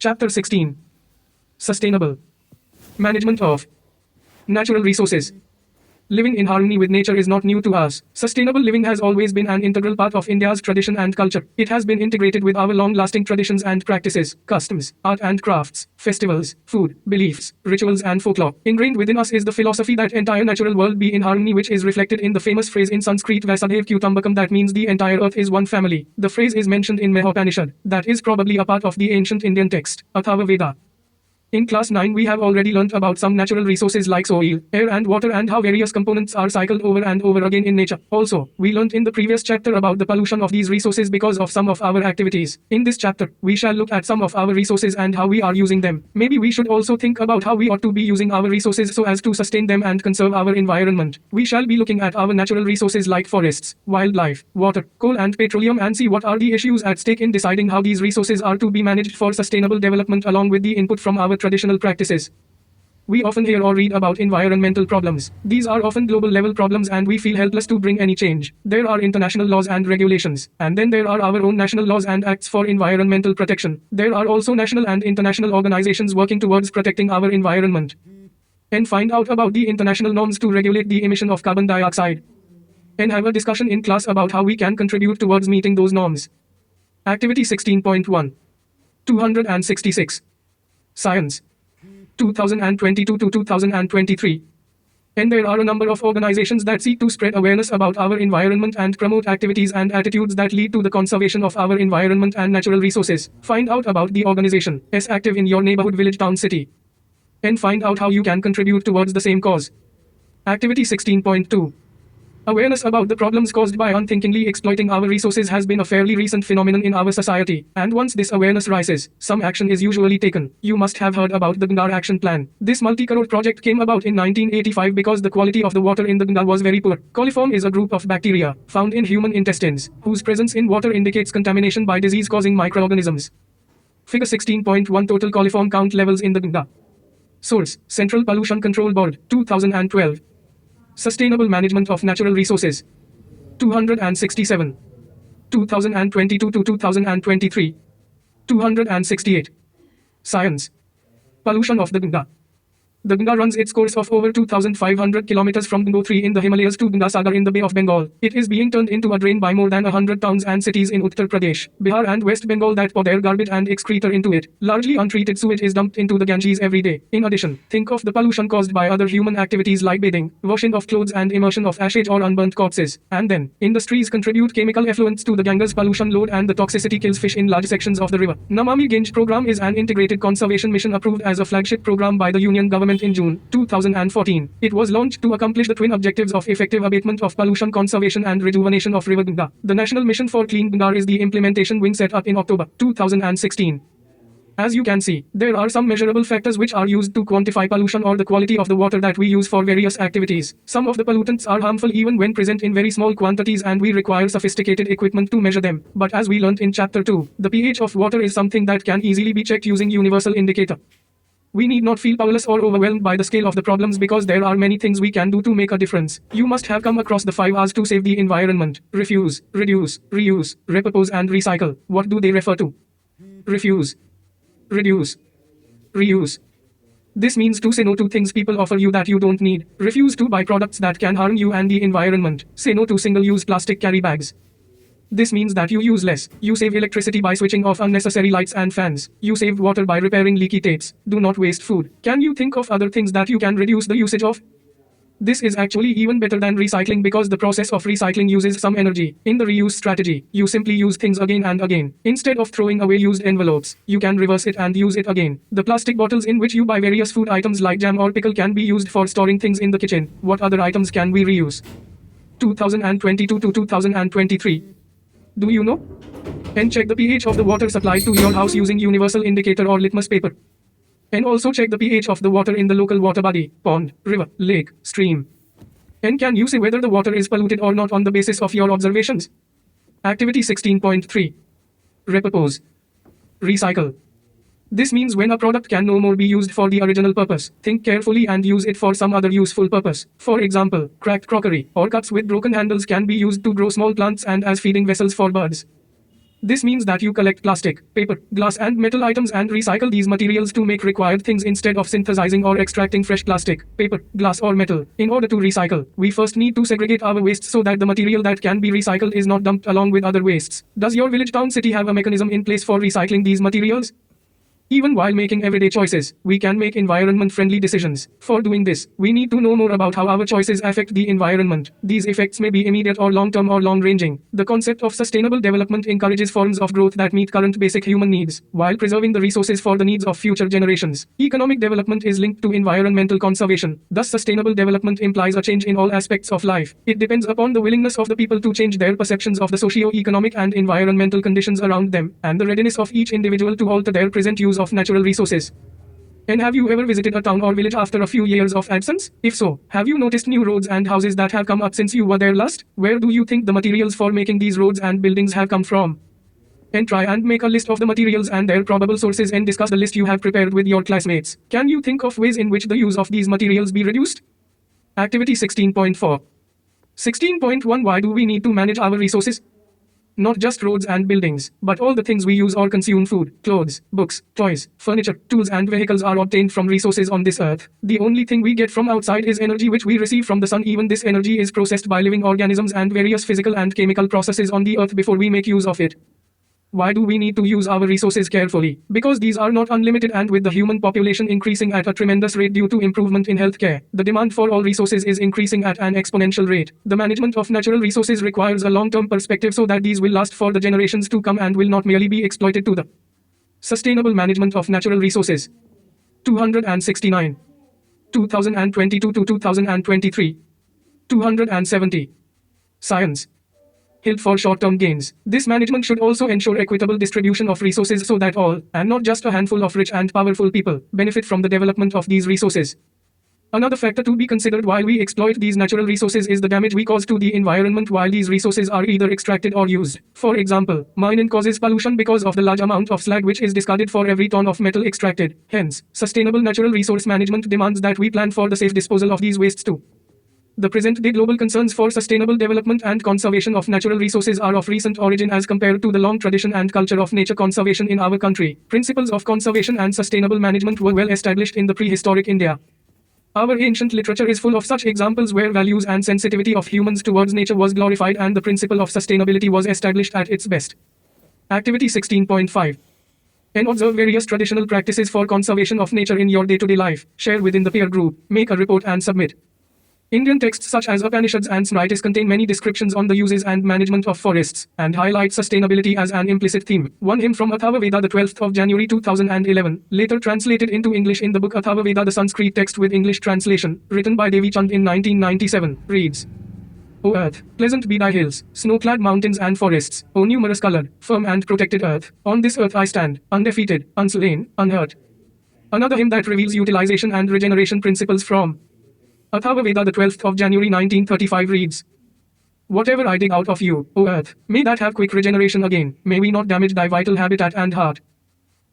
Chapter 16. Sustainable Management of Natural Resources. Living in harmony with nature is not new to us. Sustainable living has always been an integral part of India's tradition and culture. It has been integrated with our long-lasting traditions and practices, customs, art and crafts, festivals, food, beliefs, rituals and folklore. Ingrained within us is the philosophy that entire natural world be in harmony, which is reflected in the famous phrase in Sanskrit Vasudhaiva Kutumbakam, that means the entire earth is one family. The phrase is mentioned in Mahopanishad, that is probably a part of the ancient Indian text, Atharva Veda. In class 9 we have already learnt about some natural resources like soil, air and water, and how various components are cycled over and over again in nature. Also, we learnt in the previous chapter about the pollution of these resources because of some of our activities. In this chapter, we shall look at some of our resources and how we are using them. Maybe we should also think about how we ought to be using our resources so as to sustain them and conserve our environment. We shall be looking at our natural resources like forests, wildlife, water, coal and petroleum, and see what are the issues at stake in deciding how these resources are to be managed for sustainable development along with the input from our traditional practices. We often hear or read about environmental problems. These are often global level problems and we feel helpless to bring any change. There are international laws and regulations, and then there are our own national laws and acts for environmental protection. There are also national and international organizations working towards protecting our environment. And find out about the international norms to regulate the emission of carbon dioxide. And have a discussion in class about how we can contribute towards meeting those norms. Activity 16.1. 266. Science. 2022 to 2023. And there are a number of organizations that seek to spread awareness about our environment and promote activities and attitudes that lead to the conservation of our environment and natural resources. Find out about the organization is active in your neighborhood, village, town, city. And find out how you can contribute towards the same cause. Activity 16.2. Awareness about the problems caused by unthinkingly exploiting our resources has been a fairly recent phenomenon in our society, and once this awareness rises, some action is usually taken. You must have heard about the Ganga Action Plan. This multi-crore project came about in 1985 because the quality of the water in the Ganga was very poor. Coliform is a group of bacteria found in human intestines, whose presence in water indicates contamination by disease-causing microorganisms. Figure 16.1. Total coliform count levels in the Ganga. Source: Central Pollution Control Board, 2012. Sustainable Management of Natural Resources. 267. 2022 to 2023. 268. Science. Pollution of the Ganga. The Ganga runs its course of over 2,500 kilometers from Gangotri in the Himalayas to Ganga Sagar in the Bay of Bengal. It is being turned into a drain by more than 100 towns and cities in Uttar Pradesh, Bihar and West Bengal that pour their garbage and excreta into it. Largely untreated sewage is dumped into the Ganges every day. In addition, think of the pollution caused by other human activities like bathing, washing of clothes and immersion of ashes or unburnt corpses. And then, industries contribute chemical effluents to the Ganges pollution load, and the toxicity kills fish in large sections of the river. Namami Gange program is an integrated conservation mission approved as a flagship program by the Union government in June 2014. It was launched to accomplish the twin objectives of effective abatement of pollution, conservation and rejuvenation of River Ganga. The National Mission for Clean Ganga is the implementation wing set up in October 2016. As you can see, there are some measurable factors which are used to quantify pollution or the quality of the water that we use for various activities. Some of the pollutants are harmful even when present in very small quantities, and we require sophisticated equipment to measure them. But as we learnt in chapter 2, the pH of water is something that can easily be checked using universal indicator. We need not feel powerless or overwhelmed by the scale of the problems because there are many things we can do to make a difference. You must have come across the 5 R's to save the environment: refuse, reduce, reuse, repurpose and recycle. What do they refer to? Refuse, reduce, reuse. This means to say no to things people offer you that you don't need. Refuse to buy products that can harm you and the environment. Say no to single-use plastic carry bags. This means that you use less. You save electricity by switching off unnecessary lights and fans. You save water by repairing leaky taps. Do not waste food. Can you think of other things that you can reduce the usage of? This is actually even better than recycling because the process of recycling uses some energy. In the reuse strategy, you simply use things again and again. Instead of throwing away used envelopes, you can reverse it and use it again. The plastic bottles in which you buy various food items like jam or pickle can be used for storing things in the kitchen. What other items can we reuse? 2022 to 2023. Do you know? And check the pH of the water supplied to your house using universal indicator or litmus paper. And also check the pH of the water in the local water body, pond, river, lake, stream. And can you say whether the water is polluted or not on the basis of your observations? Activity 16.3. Repurpose. Recycle. This means when a product can no more be used for the original purpose, think carefully and use it for some other useful purpose. For example, cracked crockery or cups with broken handles can be used to grow small plants and as feeding vessels for birds. This means that you collect plastic, paper, glass and metal items and recycle these materials to make required things instead of synthesizing or extracting fresh plastic, paper, glass or metal. In order to recycle, we first need to segregate our waste so that the material that can be recycled is not dumped along with other wastes. Does your village, town, city have a mechanism in place for recycling these materials? Even while making everyday choices, we can make environment-friendly decisions. For doing this, we need to know more about how our choices affect the environment. These effects may be immediate or long-term or long-ranging. The concept of sustainable development encourages forms of growth that meet current basic human needs, while preserving the resources for the needs of future generations. Economic development is linked to environmental conservation. Thus, sustainable development implies a change in all aspects of life. It depends upon the willingness of the people to change their perceptions of the socio-economic and environmental conditions around them, and the readiness of each individual to alter their present use of natural resources. And have you ever visited a town or village after a few years of absence? If so, have you noticed new roads and houses that have come up since you were there last? Where do you think the materials for making these roads and buildings have come from? And try and make a list of the materials and their probable sources and discuss the list you have prepared with your classmates. Can you think of ways in which the use of these materials be reduced? Activity 16.4. 16.1 Why do we need to manage our resources? Not just roads and buildings, but all the things we use or consume: food, clothes, books, toys, furniture, tools and vehicles are obtained from resources on this earth. The only thing we get from outside is energy which we receive from the sun. Even this energy is processed by living organisms and various physical and chemical processes on the earth before we make use of it. Why do we need to use our resources carefully? Because these are not unlimited, and with the human population increasing at a tremendous rate due to improvement in healthcare, the demand for all resources is increasing at an exponential rate. The management of natural resources requires a long-term perspective so that these will last for the generations to come and will not merely be exploited to the sustainable management of natural resources. 269. 2022 to 2023. 270. Science. Hilt for short-term gains. This management should also ensure equitable distribution of resources so that all, and not just a handful of rich and powerful people, benefit from the development of these resources. Another factor to be considered while we exploit these natural resources is the damage we cause to the environment while these resources are either extracted or used. For example, mining causes pollution because of the large amount of slag which is discarded for every ton of metal extracted. Hence, sustainable natural resource management demands that we plan for the safe disposal of these wastes too. The present-day global concerns for sustainable development and conservation of natural resources are of recent origin as compared to the long tradition and culture of nature conservation in our country. Principles of conservation and sustainable management were well established in the prehistoric India. Our ancient literature is full of such examples where values and sensitivity of humans towards nature was glorified and the principle of sustainability was established at its best. Activity 16.5. And observe various traditional practices for conservation of nature in your day-to-day life. Share within the peer group. Make a report and submit. Indian texts such as Upanishads and Smritis contain many descriptions on the uses and management of forests, and highlight sustainability as an implicit theme. One hymn from Atharva Veda, the 12th of January 2011, later translated into English in the book Atharva Veda, the Sanskrit text with English translation, written by Devi Chand in 1997, reads: O earth, pleasant be thy hills, snow-clad mountains and forests, O numerous-colored, firm and protected earth. On this earth I stand, undefeated, unslain, unhurt. Another hymn that reveals utilization and regeneration principles from Atharva Veda, the 12th of January 1935 reads: Whatever I dig out of you, O earth, may that have quick regeneration again, may we not damage thy vital habitat and heart.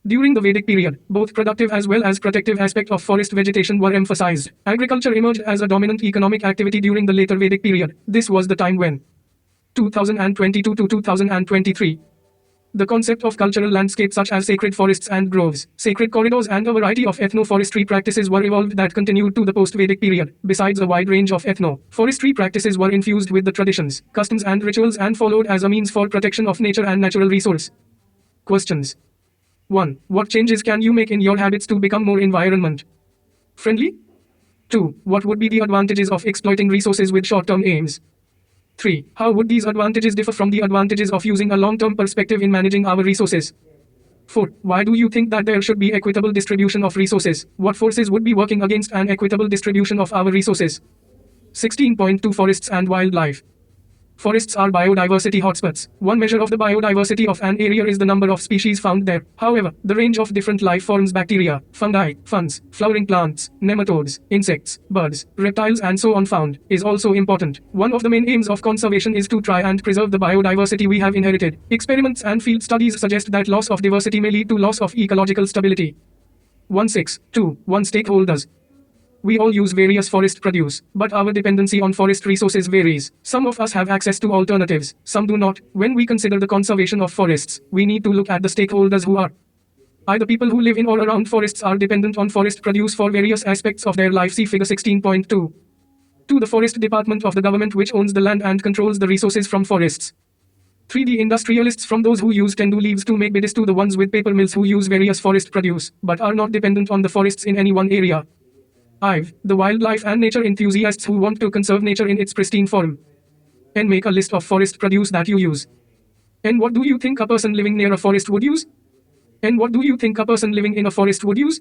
During the Vedic period, both productive as well as protective aspect of forest vegetation were emphasized. Agriculture emerged as a dominant economic activity during the later Vedic period. This was the time when 2022 to 2023. The concept of cultural landscapes such as sacred forests and groves, sacred corridors and a variety of ethno-forestry practices were evolved that continued to the post-Vedic period. Besides a wide range of ethno-forestry practices were infused with the traditions, customs and rituals and followed as a means for protection of nature and natural resource. Questions. 1. What changes can you make in your habits to become more environment friendly? 2. What would be the advantages of exploiting resources with short-term aims? 3. How would these advantages differ from the advantages of using a long-term perspective in managing our resources? 4. Why do you think that there should be equitable distribution of resources? What forces would be working against an equitable distribution of our resources? 16.2 Forests and wildlife. Forests are biodiversity hotspots. One measure of the biodiversity of an area is the number of species found there. However, the range of different life forms, bacteria, fungi, funds, flowering plants, nematodes, insects, birds, reptiles and so on found, is also important. One of the main aims of conservation is to try and preserve the biodiversity we have inherited. Experiments and field studies suggest that loss of diversity may lead to loss of ecological stability. 1.6.2. 1 Stakeholders. We all use various forest produce, but our dependency on forest resources varies. Some of us have access to alternatives, some do not. When we consider the conservation of forests, we need to look at the stakeholders who are either people who live in or around forests are dependent on forest produce for various aspects of their life. See figure 16.2. 2. The forest department of the government which owns the land and controls the resources from forests. 3. The industrialists from those who use tendu leaves to make beddis to the ones with paper mills who use various forest produce, but are not dependent on the forests in any one area. 5. The wildlife and nature enthusiasts who want to conserve nature in its pristine form. And make a list of forest produce that you use. And what do you think a person living near a forest would use? And what do you think a person living in a forest would use?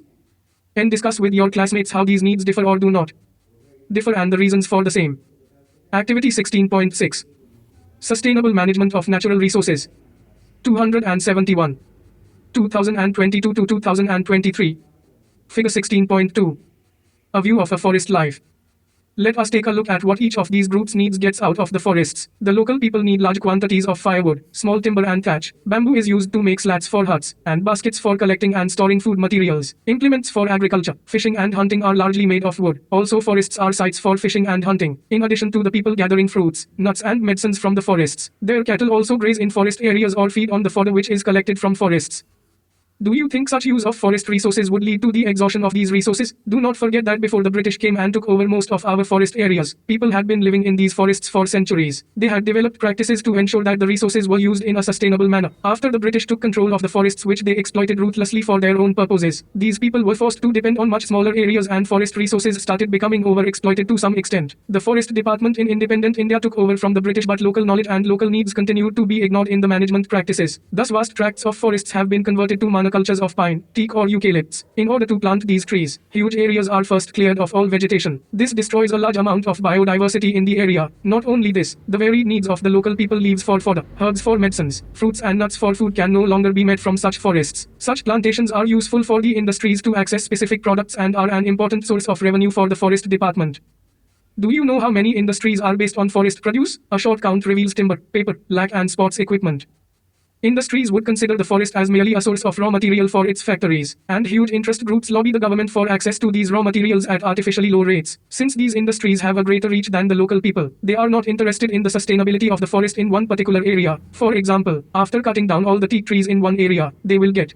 And discuss with your classmates how these needs differ or do not differ and the reasons for the same. Activity 16.6. Sustainable management of natural resources. 271. 2022 to 2023. Figure 16.2. A view of a forest life. Let us take a look at what each of these groups needs gets out of the forests. The local people need large quantities of firewood, small timber and thatch. Bamboo is used to make slats for huts, and baskets for collecting and storing food materials. Implements for agriculture, fishing and hunting are largely made of wood. Also forests are sites for fishing and hunting. In addition to the people gathering fruits, nuts and medicines from the forests, their cattle also graze in forest areas or feed on the fodder which is collected from forests. Do you think such use of forest resources would lead to the exhaustion of these resources? Do not forget that before the British came and took over most of our forest areas, people had been living in these forests for centuries. They had developed practices to ensure that the resources were used in a sustainable manner. After the British took control of the forests which they exploited ruthlessly for their own purposes, these people were forced to depend on much smaller areas and forest resources started becoming overexploited to some extent. The forest department in independent India took over from the British, but local knowledge and local needs continued to be ignored in the management practices. Thus vast tracts of forests have been converted to monocultures of pine, teak or eucalypts. In order to plant these trees, huge areas are first cleared of all vegetation. This destroys a large amount of biodiversity in the area. Not only this, the varied needs of the local people, leaves for fodder, herbs for medicines, fruits and nuts for food, can no longer be met from such forests. Such plantations are useful for the industries to access specific products and are an important source of revenue for the forest department. Do you know how many industries are based on forest produce? A short count reveals timber, paper, lac and sports equipment. Industries would consider the forest as merely a source of raw material for its factories, and huge interest groups lobby the government for access to these raw materials at artificially low rates. Since these industries have a greater reach than the local people, they are not interested in the sustainability of the forest in one particular area. For example, after cutting down all the teak trees in one area, they will get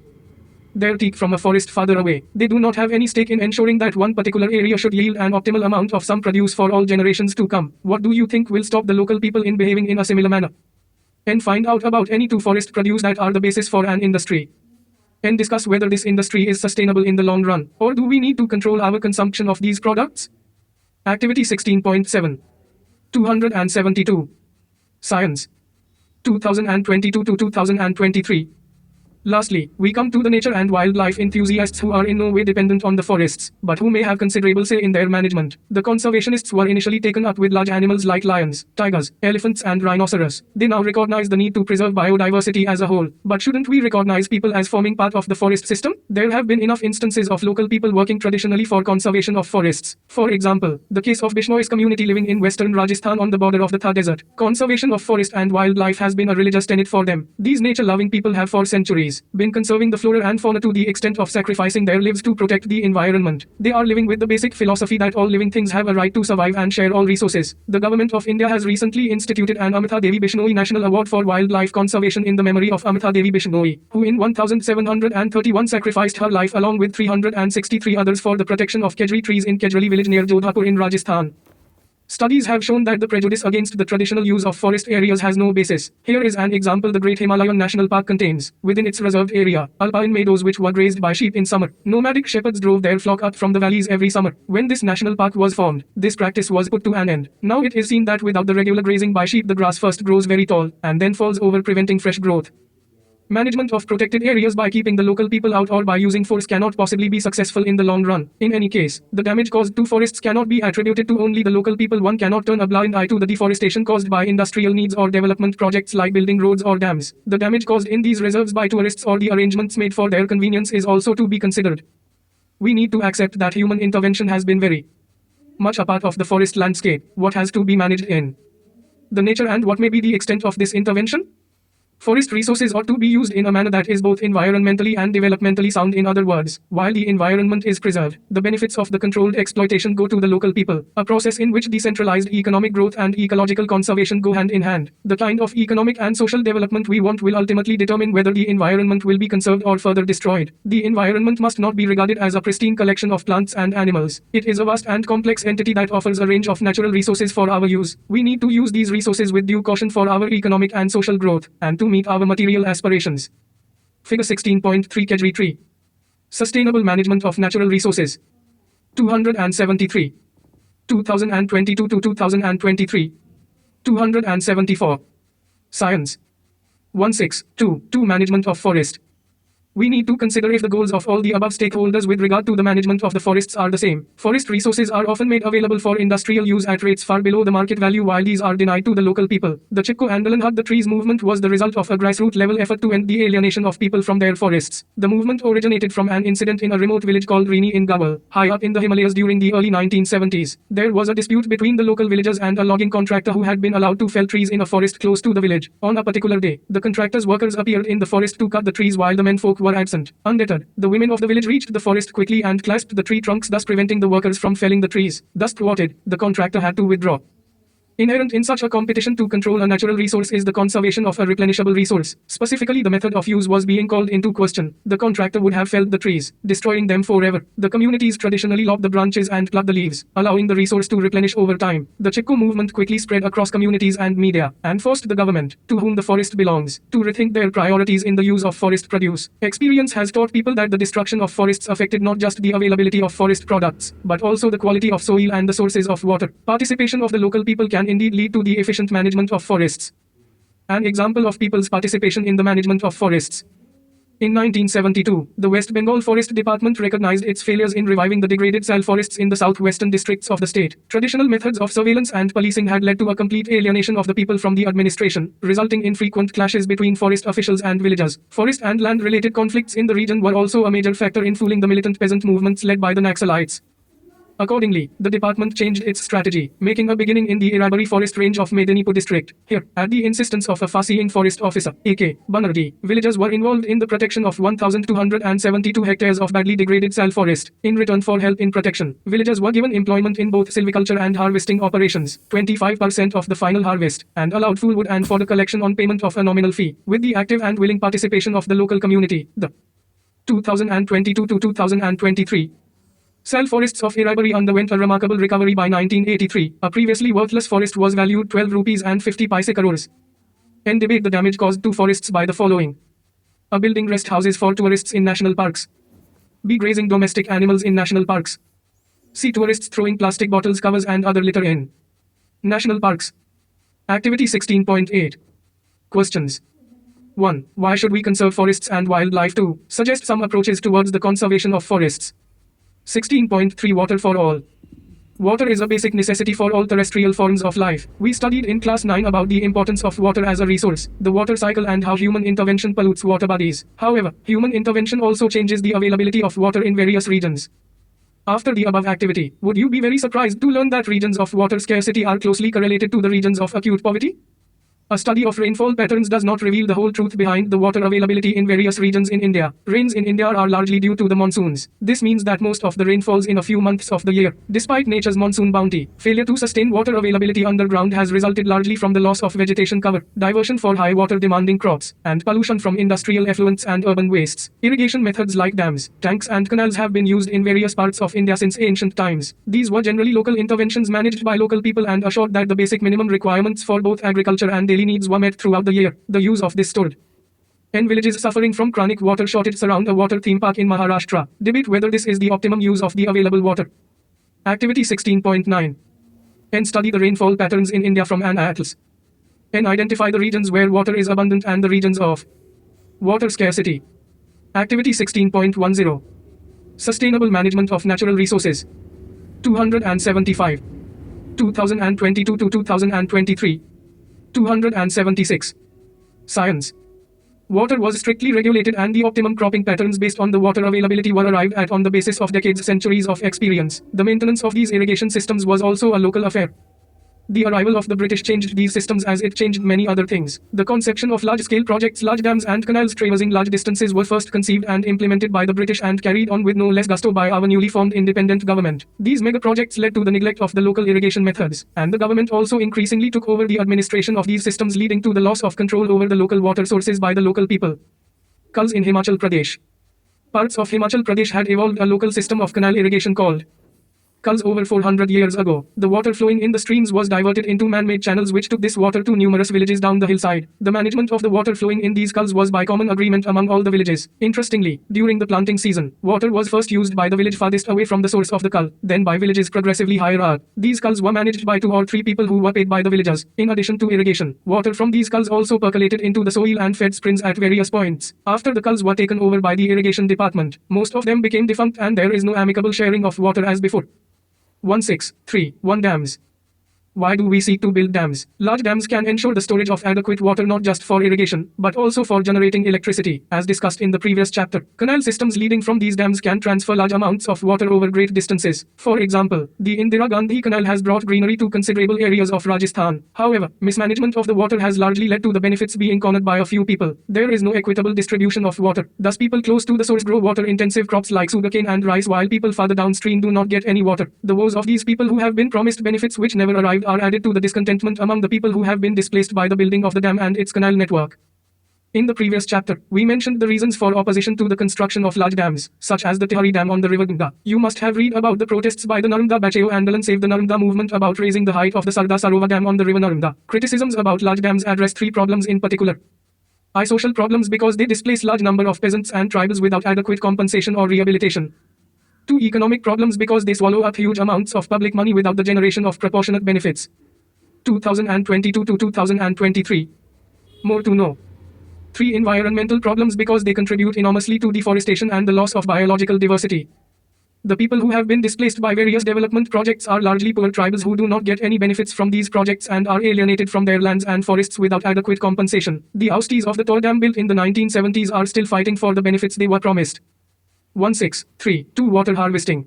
their teak from a forest farther away. They do not have any stake in ensuring that one particular area should yield an optimal amount of some produce for all generations to come. What do you think will stop the local people in behaving in a similar manner? And find out about any two forest produce that are the basis for an industry. And discuss whether this industry is sustainable in the long run, or do we need to control our consumption of these products? Activity 16.7. 272. Science. 2022 to 2023. Lastly, we come to the nature and wildlife enthusiasts who are in no way dependent on the forests, but who may have considerable say in their management. The conservationists were initially taken up with large animals like lions, tigers, elephants and rhinoceros. They now recognize the need to preserve biodiversity as a whole. But shouldn't we recognize people as forming part of the forest system? There have been enough instances of local people working traditionally for conservation of forests. For example, the case of Bishnois community living in western Rajasthan on the border of the Thar desert. Conservation of forest and wildlife has been a religious tenet for them. These nature-loving people have for centuries been conserving the flora and fauna to the extent of sacrificing their lives to protect the environment. They are living with the basic philosophy that all living things have a right to survive and share all resources. The government of India has recently instituted an Amrita Devi Bishnoi National Award for Wildlife Conservation in the memory of Amrita Devi Bishnoi, who in 1731 sacrificed her life along with 363 others for the protection of kedri trees in Kedrali village near Jodhpur in Rajasthan. Studies have shown that the prejudice against the traditional use of forest areas has no basis. Here is an example the Great Himalayan National Park contains, within its reserved area, alpine meadows which were grazed by sheep in summer. Nomadic shepherds drove their flock up from the valleys every summer. When this national park was formed, this practice was put to an end. Now it is seen that without the regular grazing by sheep, the grass first grows very tall, and then falls over, preventing fresh growth. Management of protected areas by keeping the local people out or by using force cannot possibly be successful in the long run. In any case, the damage caused to forests cannot be attributed to only the local people. One cannot turn a blind eye to the deforestation caused by industrial needs or development projects like building roads or dams. The damage caused in these reserves by tourists or the arrangements made for their convenience is also to be considered. We need to accept that human intervention has been very much a part of the forest landscape. What has to be managed in the nature and what may be the extent of this intervention? Forest resources ought to be used in a manner that is both environmentally and developmentally sound. In other words, while the environment is preserved, the benefits of the controlled exploitation go to the local people, a process in which decentralized economic growth and ecological conservation go hand in hand. The kind of economic and social development we want will ultimately determine whether the environment will be conserved or further destroyed. The environment must not be regarded as a pristine collection of plants and animals. It is a vast and complex entity that offers a range of natural resources for our use. We need to use these resources with due caution for our economic and social growth, and to meet our material aspirations. Figure 16.3 Kejri Tree. Sustainable Management of Natural Resources. 273. 2022 to 2023. 274. Science. 16.2 Management of Forest. We need to consider if the goals of all the above stakeholders with regard to the management of the forests are the same. Forest resources are often made available for industrial use at rates far below the market value, while these are denied to the local people. The Chipko Andolan Hug the Trees movement was the result of a grassroots level effort to end the alienation of people from their forests. The movement originated from an incident in a remote village called Rini in Gawal, high up in the Himalayas during the early 1970s. There was a dispute between the local villagers and a logging contractor who had been allowed to fell trees in a forest close to the village. On a particular day, the contractor's workers appeared in the forest to cut the trees while the menfolk were absent. Undeterred, the women of the village reached the forest quickly and clasped the tree trunks, thus preventing the workers from felling the trees. Thus thwarted, the contractor had to withdraw. Inherent in such a competition to control a natural resource is the conservation of a replenishable resource. Specifically, the method of use was being called into question. The contractor would have felled the trees, destroying them forever. The communities traditionally lop the branches and pluck the leaves, allowing the resource to replenish over time. The Chipko movement quickly spread across communities and media, and forced the government, to whom the forest belongs, to rethink their priorities in the use of forest produce. Experience has taught people that the destruction of forests affected not just the availability of forest products, but also the quality of soil and the sources of water. Participation of the local people can indeed lead to the efficient management of forests. An example of people's participation in the management of forests. In 1972, the West Bengal Forest Department recognized its failures in reviving the degraded sal forests in the southwestern districts of the state. Traditional methods of surveillance and policing had led to a complete alienation of the people from the administration, resulting in frequent clashes between forest officials and villagers. Forest and land-related conflicts in the region were also a major factor in fueling the militant peasant movements led by the Naxalites. Accordingly, the department changed its strategy, making a beginning in the Irabari forest range of Medinipur district. Here, at the insistence of a far-seeing forest officer, A.K. Banerjee, villagers were involved in the protection of 1,272 hectares of badly degraded sal forest. In return for help in protection, villagers were given employment in both silviculture and harvesting operations, 25% of the final harvest, and allowed full wood and fodder collection on payment of a nominal fee. With the active and willing participation of the local community, the 2022 to 2023 sal forests of Irabari underwent a remarkable recovery by 1983. A previously worthless forest was valued 12 rupees and 50 paise crores. End debate the damage caused to forests by the following. A building rest houses for tourists in national parks. B. Grazing domestic animals in national parks. C. Tourists throwing plastic bottles, covers and other litter in national parks. Activity 16.8. Questions. 1. Why should we conserve forests and wildlife? 2. Suggest some approaches towards the conservation of forests. 16.3 Water for all. Water is a basic necessity for all terrestrial forms of life. We studied in class 9 about the importance of water as a resource, the water cycle, and how human intervention pollutes water bodies. However, human intervention also changes the availability of water in various regions. After the above activity, would you be very surprised to learn that regions of water scarcity are closely correlated to the regions of acute poverty? A study of rainfall patterns does not reveal the whole truth behind the water availability in various regions in India. Rains in India are largely due to the monsoons. This means that most of the rain falls in a few months of the year. Despite nature's monsoon bounty, failure to sustain water availability underground has resulted largely from the loss of vegetation cover, diversion for high water demanding crops, and pollution from industrial effluents and urban wastes. Irrigation methods like dams, tanks and canals have been used in various parts of India since ancient times. These were generally local interventions managed by local people and assured that the basic minimum requirements for both agriculture and daily needs were met throughout the year. The use of this stood in villages suffering from chronic water shortage surround a water theme park in Maharashtra. Debate whether this is the optimum use of the available water. Activity 16.9. N. Study the rainfall patterns in India from an atlas. N. Identify the regions where water is abundant and the regions of water scarcity. Activity 16.10. Sustainable management of natural resources. 275. 2022 to 2023. 276. Science. Water was strictly regulated and the optimum cropping patterns based on the water availability were arrived at on the basis of decades, centuries of experience. The maintenance of these irrigation systems was also a local affair. The arrival of the British changed these systems as it changed many other things. The conception of large-scale projects, large dams and canals traversing large distances were first conceived and implemented by the British and carried on with no less gusto by our newly formed independent government. These mega projects led to the neglect of the local irrigation methods, and the government also increasingly took over the administration of these systems, leading to the loss of control over the local water sources by the local people. Culls in Himachal Pradesh. Parts of Himachal Pradesh had evolved a local system of canal irrigation called culls over 400 years ago. The water flowing in the streams was diverted into man-made channels which took this water to numerous villages down the hillside. The management of the water flowing in these culls was by common agreement among all the villages. Interestingly, during the planting season, water was first used by the village farthest away from the source of the cull, then by villages progressively higher up. These culls were managed by 2 or 3 people who were paid by the villagers. In addition to irrigation, water from these culls also percolated into the soil and fed springs at various points. After the culls were taken over by the irrigation department, most of them became defunct and there is no amicable sharing of water as before. 163.1 Dams. Why do we seek to build dams? Large dams can ensure the storage of adequate water not just for irrigation, but also for generating electricity, as discussed in the previous chapter. Canal systems leading from these dams can transfer large amounts of water over great distances. For example, the Indira Gandhi Canal has brought greenery to considerable areas of Rajasthan. However, mismanagement of the water has largely led to the benefits being cornered by a few people. There is no equitable distribution of water. Thus people close to the source grow water-intensive crops like sugarcane and rice, while people farther downstream do not get any water. The woes of these people who have been promised benefits which never arrived are added to the discontentment among the people who have been displaced by the building of the dam and its canal network. In the previous chapter, we mentioned the reasons for opposition to the construction of large dams, such as the Tihari Dam on the river Ganga. You must have read about the protests by the Narmada Bachao Andolan Save the Narmada movement about raising the height of the Sardar Sarovar Dam on the river Narmada. Criticisms about large dams address 3 problems in particular. Social problems because they displace large number of peasants and tribals without adequate compensation or rehabilitation. 2. Economic problems because they swallow up huge amounts of public money without the generation of proportionate benefits. 2022 to 2023. More to know. 3. Environmental problems because they contribute enormously to deforestation and the loss of biological diversity. The people who have been displaced by various development projects are largely poor tribals who do not get any benefits from these projects and are alienated from their lands and forests without adequate compensation. The ousties of the Tor Dam built in the 1970s are still fighting for the benefits they were promised. 163.2 Water harvesting.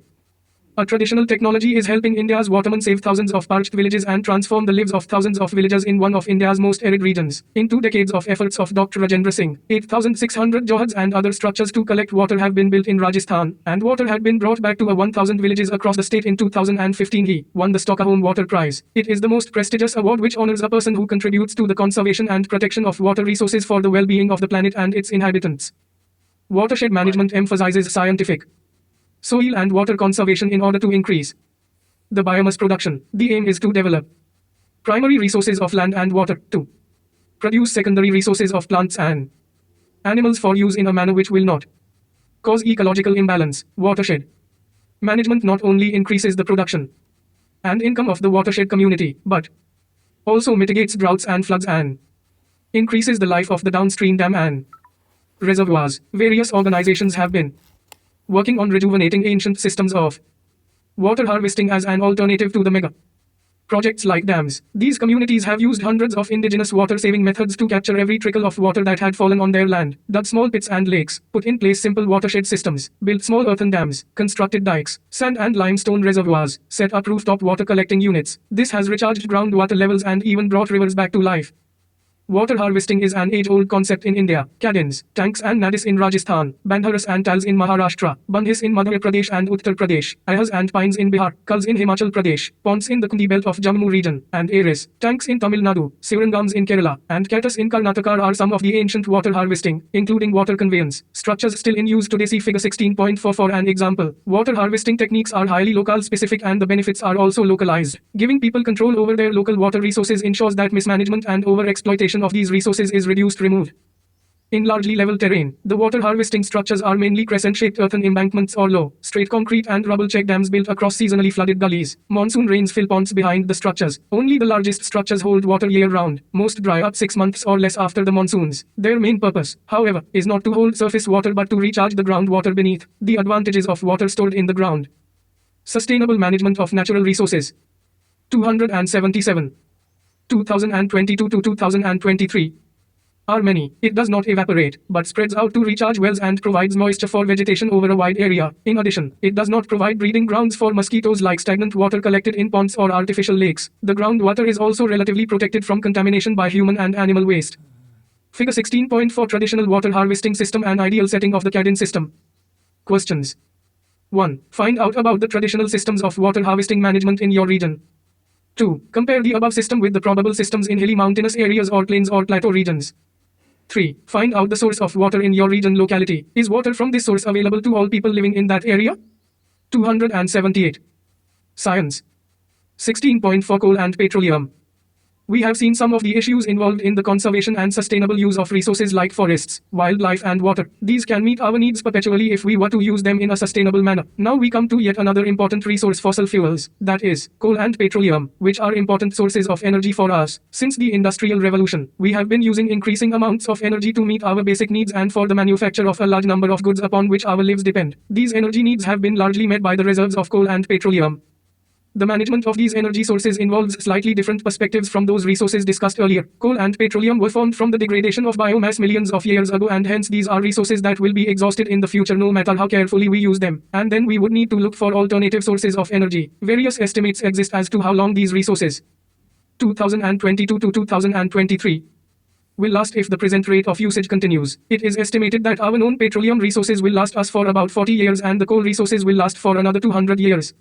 A traditional technology is helping India's watermen save thousands of parched villages and transform the lives of thousands of villagers in one of India's most arid regions. In 2 decades of efforts of Dr. Rajendra Singh, 8,600 johads and other structures to collect water have been built in Rajasthan, and water had been brought back to 1,000 villages across the state in 2015. He won the Stockholm Water Prize. It is the most prestigious award which honors a person who contributes to the conservation and protection of water resources for the well-being of the planet and its inhabitants. Watershed management emphasizes scientific soil and water conservation in order to increase the biomass production. The aim is to develop primary resources of land and water, to produce secondary resources of plants and animals for use in a manner which will not cause ecological imbalance. Watershed management not only increases the production and income of the watershed community, but also mitigates droughts and floods and increases the life of the downstream dam and reservoirs. Various organizations have been working on rejuvenating ancient systems of water harvesting as an alternative to the mega projects like dams. These communities have used hundreds of indigenous water-saving methods to capture every trickle of water that had fallen on their land, dug small pits and lakes, put in place simple watershed systems, built small earthen dams, constructed dikes, sand and limestone reservoirs, set up rooftop water collecting units. This has recharged groundwater levels and even brought rivers back to life. Water harvesting is an age-old concept in India. Cadins, tanks and nadis in Rajasthan, bandharas and tals in Maharashtra, bandhis in Madhya Pradesh and Uttar Pradesh, ayahas and pines in Bihar, culls in Himachal Pradesh, ponds in the Kundi belt of Jammu region, and ares, tanks in Tamil Nadu, Sivangams in Kerala, and katas in Karnataka are some of the ancient water harvesting, including water conveyance structures still in use today. See figure 16.4 for an example. Water harvesting techniques are highly local specific and the benefits are also localized. Giving people control over their local water resources ensures that mismanagement and over-exploitation of these resources is removed. In largely level terrain, the water harvesting structures are mainly crescent-shaped earthen embankments or low, straight concrete and rubble check dams built across seasonally flooded gullies. Monsoon rains fill ponds behind the structures. Only the largest structures hold water year-round. Most dry up 6 months or less after the monsoons. Their main purpose, however, is not to hold surface water but to recharge the groundwater beneath. The advantages of water stored in the ground. Sustainable management of natural resources. 277. 2022 to 2023. are many. It does not evaporate, but spreads out to recharge wells and provides moisture for vegetation over a wide area. In addition, it does not provide breeding grounds for mosquitoes like stagnant water collected in ponds or artificial lakes. The groundwater is also relatively protected from contamination by human and animal waste. Figure 16.4 Traditional water harvesting system and ideal setting of the Cadin system. Questions. 1. Find out about the traditional systems of water harvesting management in your region. 2. Compare the above system with the probable systems in hilly mountainous areas or plains or plateau regions. 3. Find out the source of water in your region locality. Is water from this source available to all people living in that area? 278. Science. 16.4 Coal and petroleum. We have seen some of the issues involved in the conservation and sustainable use of resources like forests, wildlife and water. These can meet our needs perpetually if we were to use them in a sustainable manner. Now we come to yet another important resource: fossil fuels, that is, coal and petroleum, which are important sources of energy for us. Since the Industrial Revolution, we have been using increasing amounts of energy to meet our basic needs and for the manufacture of a large number of goods upon which our lives depend. These energy needs have been largely met by the reserves of coal and petroleum. The management of these energy sources involves slightly different perspectives from those resources discussed earlier. Coal and petroleum were formed from the degradation of biomass millions of years ago, and hence these are resources that will be exhausted in the future no matter how carefully we use them. And then we would need to look for alternative sources of energy. Various estimates exist as to how long these resources, 2022 to 2023, will last if the present rate of usage continues. It is estimated that our known petroleum resources will last us for about 40 years and the coal resources will last for another 200 years.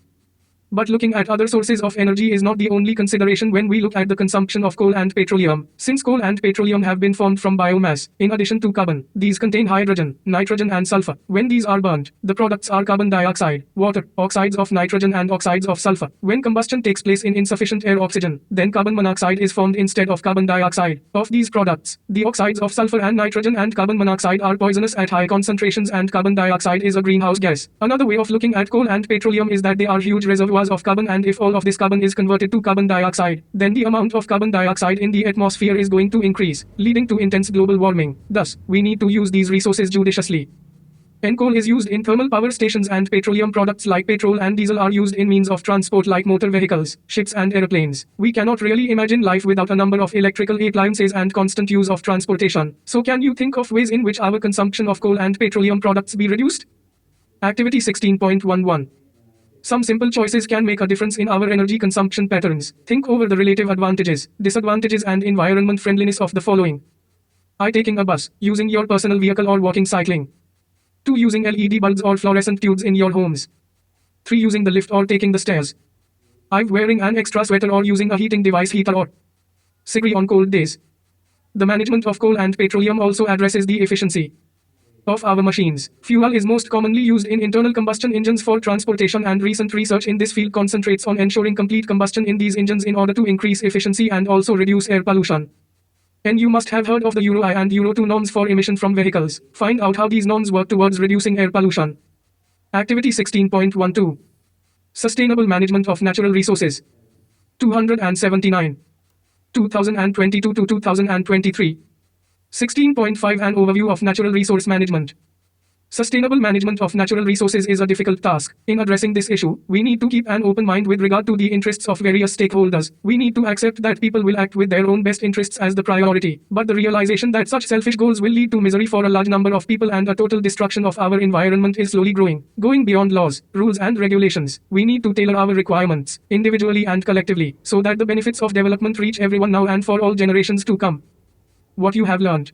But looking at other sources of energy is not the only consideration when we look at the consumption of coal and petroleum. Since coal and petroleum have been formed from biomass, in addition to carbon, these contain hydrogen, nitrogen and sulfur. When these are burnt, the products are carbon dioxide, water, oxides of nitrogen and oxides of sulfur. When combustion takes place in insufficient air oxygen, then carbon monoxide is formed instead of carbon dioxide. Of these products, the oxides of sulfur and nitrogen and carbon monoxide are poisonous at high concentrations and carbon dioxide is a greenhouse gas. Another way of looking at coal and petroleum is that they are huge reservoirs of carbon, and if all of this carbon is converted to carbon dioxide, then the amount of carbon dioxide in the atmosphere is going to increase, leading to intense global warming. Thus, we need to use these resources judiciously. Coal is used in thermal power stations and petroleum products like petrol and diesel are used in means of transport like motor vehicles, ships and airplanes. We cannot really imagine life without a number of electrical appliances and constant use of transportation. So can you think of ways in which our consumption of coal and petroleum products be reduced? Activity 16.11. Some simple choices can make a difference in our energy consumption patterns. Think over the relative advantages, disadvantages and environment friendliness of the following. I. Taking a bus, using your personal vehicle or walking cycling. 2. Using LED bulbs or fluorescent tubes in your homes. 3. Using the lift or taking the stairs. 5. Wearing an extra sweater or using a heating device heater or cigarette on cold days. The management of coal and petroleum also addresses the efficiency of our machines. Fuel is most commonly used in internal combustion engines for transportation, and recent research in this field concentrates on ensuring complete combustion in these engines in order to increase efficiency and also reduce air pollution. And you must have heard of the Euro I and Euro 2 norms for emission from vehicles. Find out how these norms work towards reducing air pollution. Activity 16.12. Sustainable management of natural resources. 279. 2022 to 2023. 16.5 An overview of natural resource management. Sustainable management of natural resources is a difficult task. In addressing this issue, we need to keep an open mind with regard to the interests of various stakeholders. We need to accept that people will act with their own best interests as the priority. But the realization that such selfish goals will lead to misery for a large number of people and a total destruction of our environment is slowly growing. Going beyond laws, rules and regulations, we need to tailor our requirements, individually and collectively, so that the benefits of development reach everyone now and for all generations to come. What you have learned.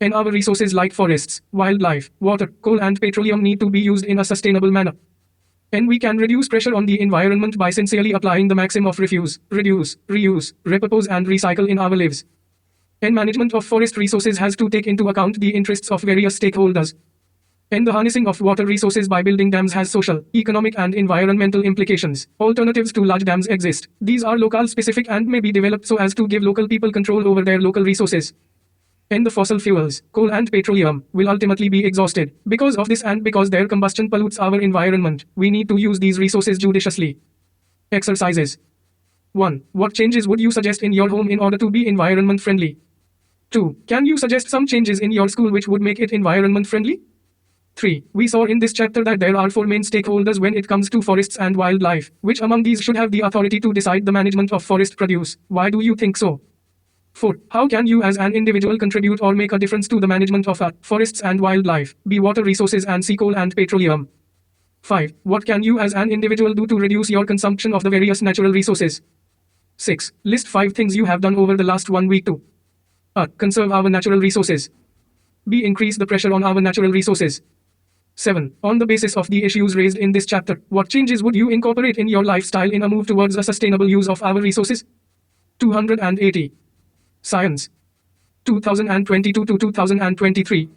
And our resources like forests, wildlife, water, coal and petroleum need to be used in a sustainable manner. And we can reduce pressure on the environment by sincerely applying the maxim of refuse, reduce, reuse, repurpose and recycle in our lives. And management of forest resources has to take into account the interests of various stakeholders. And the harnessing of water resources by building dams has social, economic and environmental implications. Alternatives to large dams exist. These are local specific and may be developed so as to give local people control over their local resources. And the fossil fuels, coal and petroleum, will ultimately be exhausted. Because of this and because their combustion pollutes our environment, we need to use these resources judiciously. Exercises. 1. What changes would you suggest in your home in order to be environment friendly? 2. Can you suggest some changes in your school which would make it environment friendly? 3. We saw in this chapter that there are 4 main stakeholders when it comes to forests and wildlife. Which among these should have the authority to decide the management of forest produce? Why do you think so? 4. How can you as an individual contribute or make a difference to the management of forests and wildlife, be water resources and sea coal and petroleum? 5. What can you as an individual do to reduce your consumption of the various natural resources? 6. List 5 things you have done over the last 1 week to conserve our natural resources. B. Increase the pressure on our natural resources. 7. On the basis of the issues raised in this chapter, what changes would you incorporate in your lifestyle in a move towards a sustainable use of our resources? 280. Science. 2022 to 2023.